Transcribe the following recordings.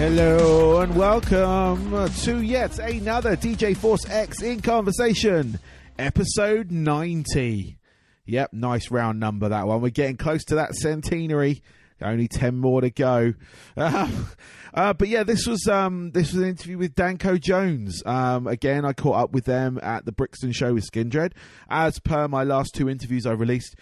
Hello and welcome to yet another DJ Force X in Conversation, episode 90. Yep, nice round number, that one. We're getting close to that centenary. Only 10 more to go. But yeah, this was an interview with Danko Jones. Again, I caught up with them at the Brixton show with Skindred. As per my last two interviews I released.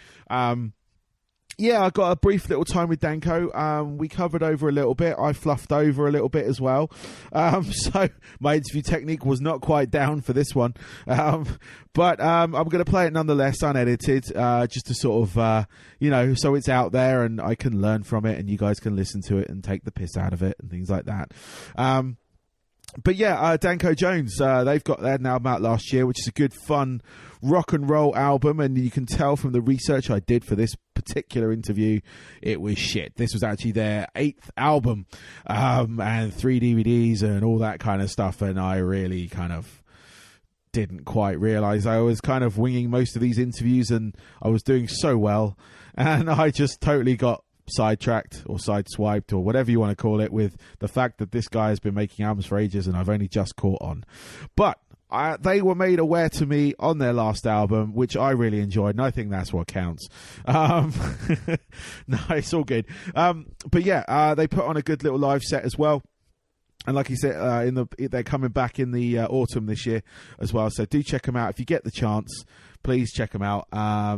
Yeah, I got a brief little time with Danko. We covered over a little bit. I fluffed over a little bit as well. So my interview technique was not quite down for this one. But I'm going to play it nonetheless, unedited, just to sort of, so it's out there and I can learn from it and you guys can listen to it and take the piss out of it and things like that. But yeah, Danko Jones, they've got their album out last year, which is a good, fun rock and roll album. And you can tell from the research I did for this particular interview, it was shit. This was actually their 8th album, and 3 DVDs and all that kind of stuff. And I really kind of didn't quite realize I was kind of winging most of these interviews and I was doing so well. And I just totally got sidetracked or sideswiped or whatever you want to call it with the fact that this guy has been making albums for ages and I've only just caught on. But they were made aware to me on their last album, which I really enjoyed, and I think that's what counts. No, it's all good. But yeah, they put on a good little live set as well. And like he said, they're coming back in the autumn this year as well. So do check them out if you get the chance. Please check them out. Yeah,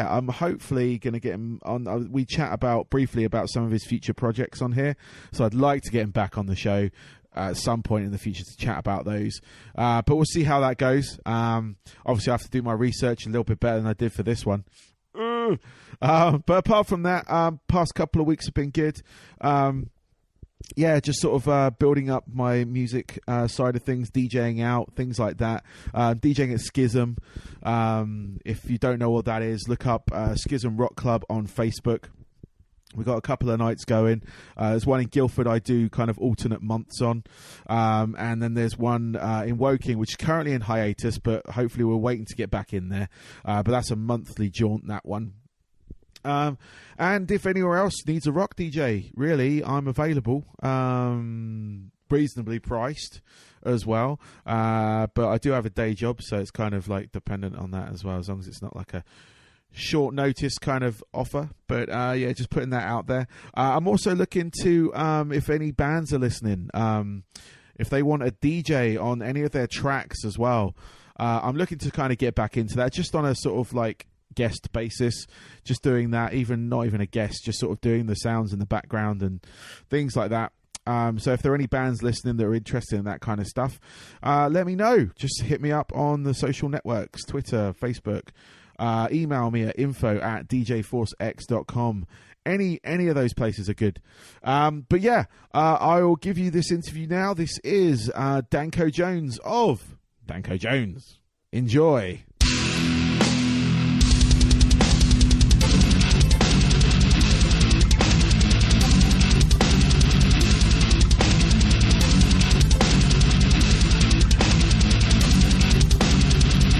I'm hopefully going to get him on. We chat briefly about some of his future projects on here. So I'd like to get him back on the show at some point in the future to chat about those. But we'll see how that goes. Obviously, I have to do my research a little bit better than I did for this one. But apart from that, past couple of weeks have been good. Yeah, just sort of building up my music side of things, DJing out, things like that. DJing at Schism. If you don't know what that is, look up Schism Rock Club on Facebook. We've got a couple of nights going. There's one in Guildford I do kind of alternate months on. And then there's one in Woking, which is currently in hiatus, but hopefully we're waiting to get back in there. But that's a monthly jaunt, that one. And if anywhere else needs a rock DJ, really, I'm available. Reasonably priced as well. But I do have a day job, so it's kind of like dependent on that as well, as long as it's not like a short notice kind of offer. But yeah, just putting that out there. I'm also looking to, if any bands are listening, if they want a DJ on any of their tracks as well, I'm looking to kind of get back into that, just on a sort of like guest basis, just doing that, not even a guest, just sort of doing the sounds in the background and things like that. So if there are any bands listening that are interested in that kind of stuff, let me know. Just hit me up on the social networks, Twitter, Facebook, email me at info@djforcex.com. Any of those places are good. But yeah, I will give you this interview now. This is Danko Jones of Danko Jones. Enjoy.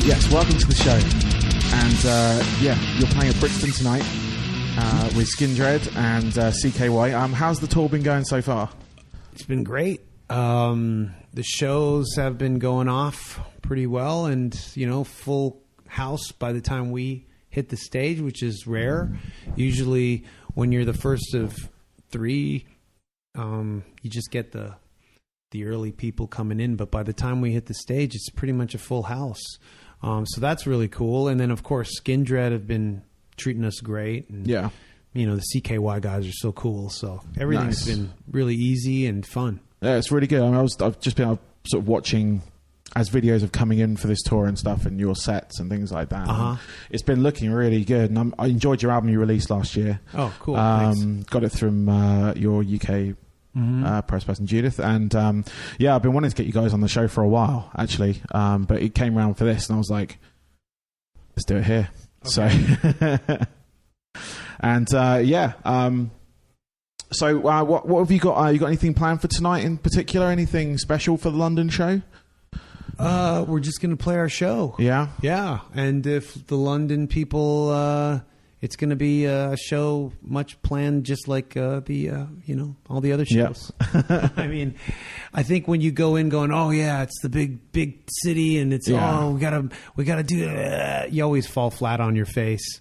Yes, welcome to the show. And yeah, you're playing at Brixton tonight with Skindred and CKY. How's the tour been going so far? It's been great. The shows have been going off pretty well, and full house by the time we hit the stage, which is rare. Usually, when you're the first of 3, you just get the early people coming in. But by the time we hit the stage, it's pretty much a full house. So that's really cool. And then, of course, Skindred have been treating us great. And, yeah. The CKY guys are so cool. So everything's been really easy and fun. Yeah, it's really good. I mean, I've just been sort of watching as videos of coming in for this tour and stuff and your sets and things like that. It's been looking really good. And I enjoyed your album you released last year. Oh, cool. Got it from your UK press person Judith, and yeah, I've been wanting to get you guys on the show for a while actually, but it came around for this and I was like, let's do it here. Okay. So and yeah, so what have you got? You got anything planned for tonight in particular? Anything special for the London show? We're just gonna play our show. Yeah, and if the London people it's going to be a show much planned, just like all the other shows. Yep. I mean, I think when you go in going, oh yeah, it's the big city, and it's we gotta do it. You always fall flat on your face.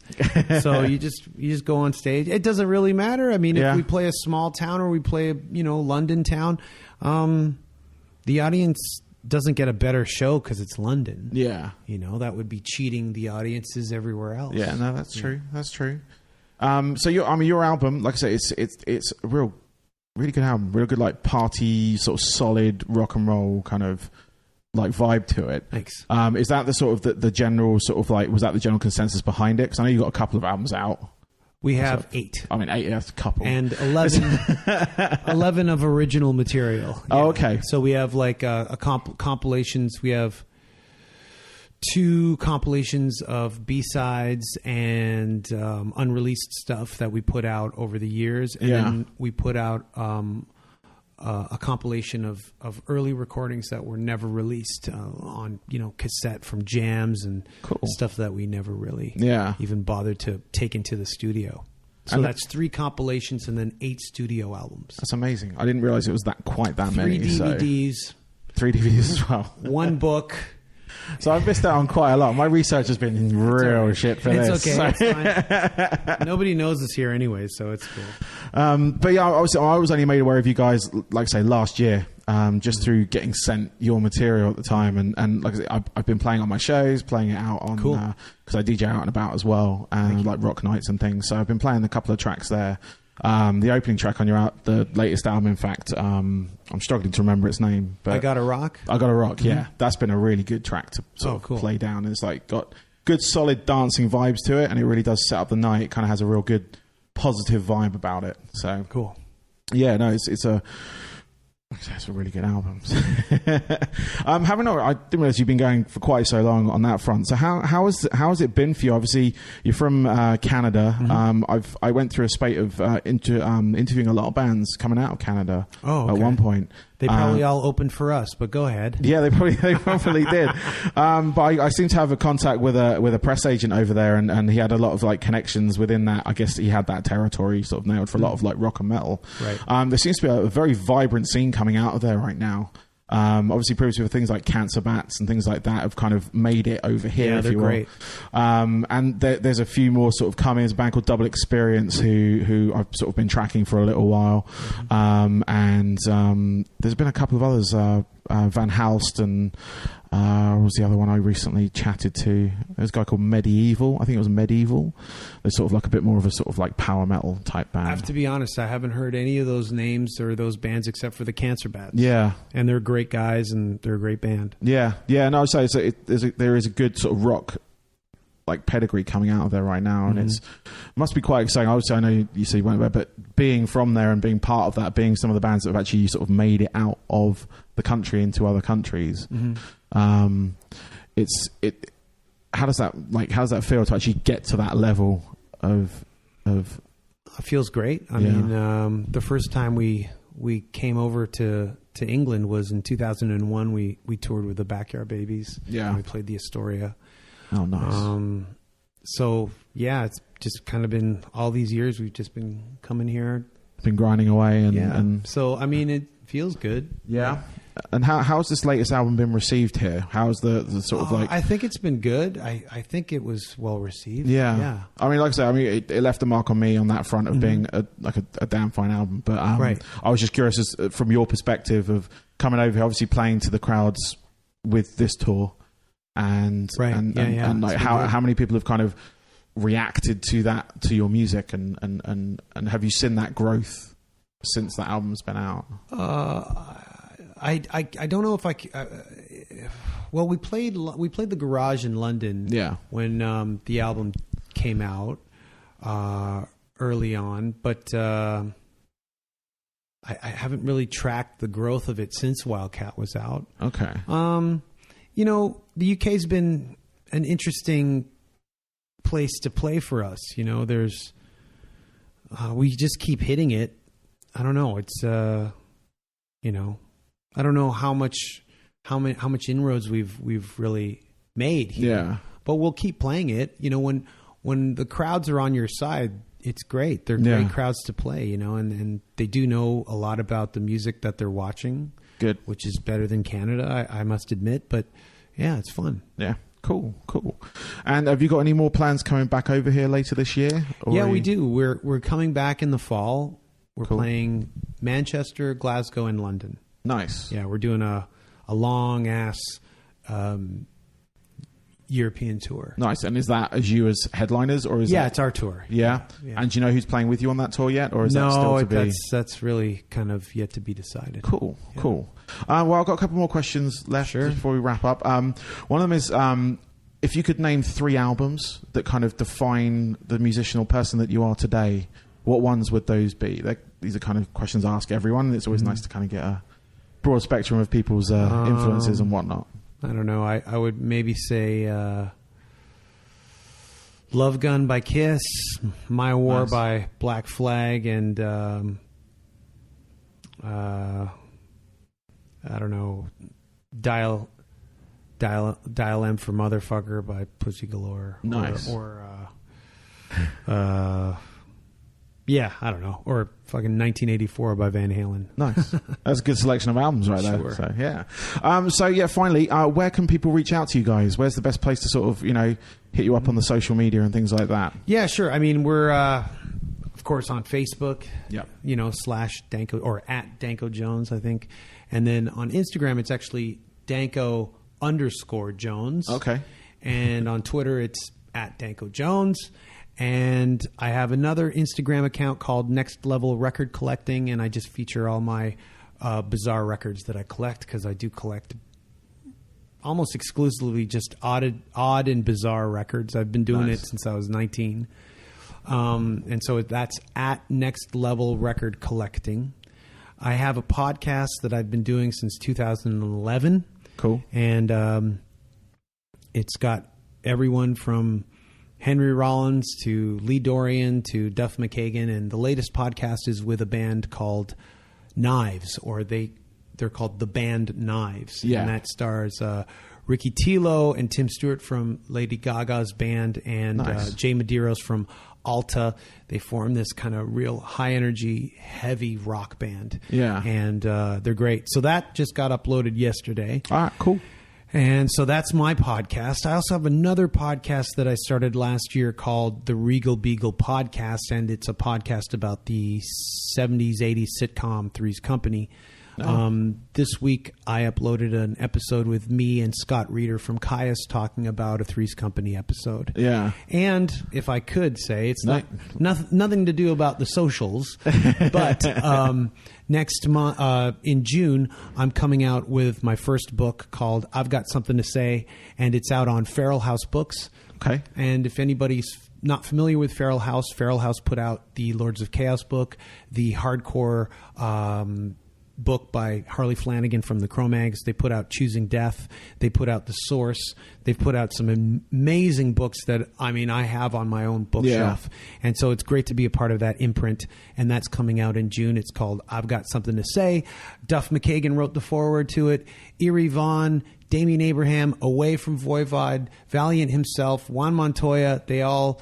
So you just go on stage. It doesn't really matter. I mean, if we play a small town or we play London town, the audience doesn't get a better show because it's London. Yeah. That would be cheating the audiences everywhere else. Yeah, no, that's true. That's true. So your album, like I say, it's a really good album, real good, like party, sort of solid rock and roll kind of like vibe to it. Thanks. Is that the sort of the general sort of like, was that the general consensus behind it? Because I know you got a couple of albums out. We have 8. I mean, 8, that's a couple. And 11 of original material. Yeah. Oh, okay. So we have like compilations. We have 2 compilations of B-sides and unreleased stuff that we put out over the years. And then we put out a compilation of early recordings that were never released on cassette from jams and stuff that we never really even bothered to take into the studio. So that's 3 compilations and then 8 studio albums. That's amazing. I didn't realize it was quite that many. 3 DVDs. 3 DVDs as well. 1 book. So I've missed out on quite a lot. My research has been real shit for this. It's okay. So. It's fine. Nobody knows us here anyway, so it's cool. But yeah, I was only made aware of you guys, like I say, last year, just through getting sent your material at the time. And like I say, I've been playing on my shows, playing it out on, because I DJ out and about as well, and like rock nights and things. So I've been playing a couple of tracks there. The opening track on the latest album, in fact, I'm struggling to remember its name. But I Got a Rock? I Got a Rock, yeah. That's been a really good track to sort of play down. It's like got good solid dancing vibes to it, and it really does set up the night. It kind of has a real good positive vibe about it. So cool. Yeah, no, it's a really good album. I didn't realize you've been going for quite so long on that front. So how has it been for you? Obviously, you're from Canada. Mm-hmm. I went through a spate of interviewing a lot of bands coming out of Canada at one point. They probably all opened for us, but go ahead. Yeah, they probably did. But I seem to have a contact with a press agent over there, and he had a lot of like connections within that. I guess he had that territory sort of nailed for a lot of like rock and metal. Right. There seems to be a very vibrant scene coming out of there right now. Obviously, previously with things like Cancer Bats and things like that have kind of made it over here. Yeah, they're great. And there's a few more sort of coming. A band called Double Experience who I've sort of been tracking for a little while. And there's been a couple of others, Van Halst and what was the other one I recently chatted to? There's a guy called Medieval. I think it was Medieval. They're sort of like a bit more of a sort of like power metal type band. I have to be honest, I haven't heard any of those names or those bands except for the Cancer Bats. Yeah. And they're great guys and they're a great band. Yeah. Yeah. No, so there is a good sort of rock like pedigree coming out of there right now, and it must be quite exciting. Obviously, I know you say you weren't there, but being from there and being part of that, being some of the bands that have actually sort of made it out of the country into other countries, how does that feel to actually get to that level of? It feels great. I mean, the first time we came over to England was in 2001. We toured with the Backyard Babies. Yeah, and we played the Astoria. Oh, nice. So yeah, it's just kind of been all these years we've just been coming here, been grinding away, and so I mean it feels good. Yeah. And how's this latest album been received here? How's the sort of like? I think it's been good. I think it was well received. Yeah. I mean, like I said, it left a mark on me on that front of being a damn fine album. But I was just curious from your perspective of coming over here, obviously playing to the crowds with this tour. And like how many people have kind of reacted to that, to your music, and have you seen that growth since that album's been out? I don't know if well, we played the Garage in London when the album came out early on, but I haven't really tracked the growth of it since Wildcat was out. Okay. The UK's been an interesting place to play for us. There's we just keep hitting it. I don't know. It's I don't know how much inroads we've really made here. Yeah. But we'll keep playing it. when the crowds are on your side, it's great. They're great crowds to play, you know, and they do know a lot about the music that they're watching. Good. Which is better than Canada, I must admit. But yeah, it's fun. Yeah. Cool. And have you got any more plans coming back over here later this year? Yeah, we do. We're coming back in the fall. We're playing Manchester, Glasgow, and London. Nice. Yeah, we're doing a long ass European tour. Nice. And is that as you as headliners, or is that... it's our tour. Yeah? And do you know who's playing with you on that tour yet, or is that still to be... that's really kind of yet to be decided. Cool. Well, I've got a couple more questions left before we wrap up. One of them is, if you could name 3 albums that kind of define the musicianal person that you are today, what ones would those be? These are kind of questions I ask everyone, and it's always nice to kind of get a broad spectrum of people's influences and whatnot. I don't know. I would maybe say Love Gun by Kiss, My War by Black Flag, and I don't know, Dial M for Motherfucker by Pussy Galore. Nice. Yeah, I don't know. Or fucking 1984 by Van Halen. Nice. That's a good selection of albums right there. Sure. So, finally, where can people reach out to you guys? Where's the best place to sort of, hit you up on the social media and things like that? Yeah, sure. I mean, we're, of course, on Facebook, / Danko, or at Danko Jones, I think. And then on Instagram, it's actually Danko_Jones. Okay. And on Twitter, it's at Danko Jones. And I have another Instagram account called Next Level Record Collecting, and I just feature all my bizarre records that I collect, because I do collect almost exclusively just odd and bizarre records. I've been doing it since I was 19. And so that's at Next Level Record Collecting. I have a podcast that I've been doing since 2011. Cool. And it's got everyone from Henry Rollins to Lee Dorian to Duff McKagan, and the latest podcast is with a band called Knives, or they're called The Band Knives. Yeah. And that stars Ricky Tilo and Tim Stewart from Lady Gaga's band, and Jay Medeiros from Alta. They form this kind of real high energy, heavy rock band. Yeah. And they're great. So that just got uploaded yesterday. All right, cool. And so that's my podcast. I also have another podcast that I started last year called the Regal Beagle Podcast, and it's a podcast about the 70s, 80s sitcom Three's Company. This week, I uploaded an episode with me and Scott Reeder from Caius talking about a Three's Company episode. Yeah. And if I could say, it's nothing to do about the socials, but next month, in June, I'm coming out with my first book called I've Got Something to Say, and it's out on Feral House Books. Okay. And if anybody's not familiar with Feral House put out the Lords of Chaos book, the hardcore book by Harley Flanagan from the Cro-Mags. They put out Choosing Death. They put out The Source. They've put out some amazing books that, I have on my own bookshelf. Yeah. And so it's great to be a part of that imprint. And that's coming out in June. It's called I've Got Something to Say. Duff McKagan wrote the foreword to it. Erie Vaughn, Damien Abraham, Away from Voivod, Valiant himself, Juan Montoya, they all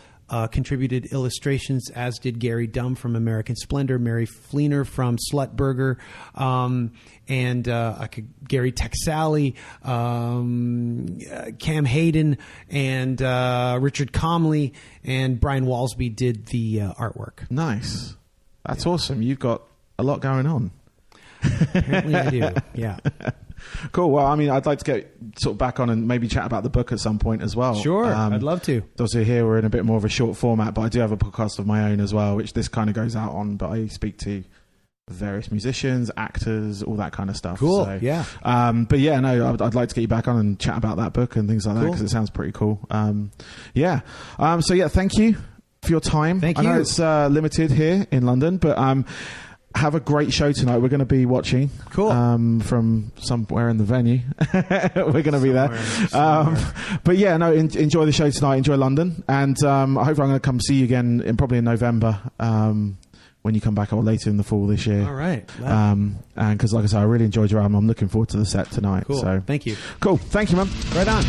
contributed illustrations, as did Gary Dumm from American Splendor, Mary Fleener from Slutburger, and Gary Texali, Cam Hayden, and Richard Comley, and Brian Walsby did the artwork. Nice. That's awesome. You've got a lot going on. Apparently I do, yeah. Cool. Well, I'd like to get sort of back on and maybe chat about the book at some point as well. Sure, I'd love to. Also, here we're in a bit more of a short format, but I do have a podcast of my own as well, which this kind of goes out on. But I speak to various musicians, actors, all that kind of stuff. Cool. So, yeah. But yeah, no, I'd like to get you back on and chat about that book and things like that, because it sounds pretty cool. Yeah. So yeah, thank you for your time. Thank you. I know it's limited here in London, but have a great show tonight. We're going to be watching. Cool. From somewhere in the venue. We're going to be there. But yeah, no, enjoy the show tonight. Enjoy London. And I hope I'm going to come see you again probably in November when you come back, or later in the fall this year. All right. And because, like I said, I really enjoyed your album. I'm looking forward to the set tonight. Cool. So. Thank you. Cool. Thank you, man. Right on.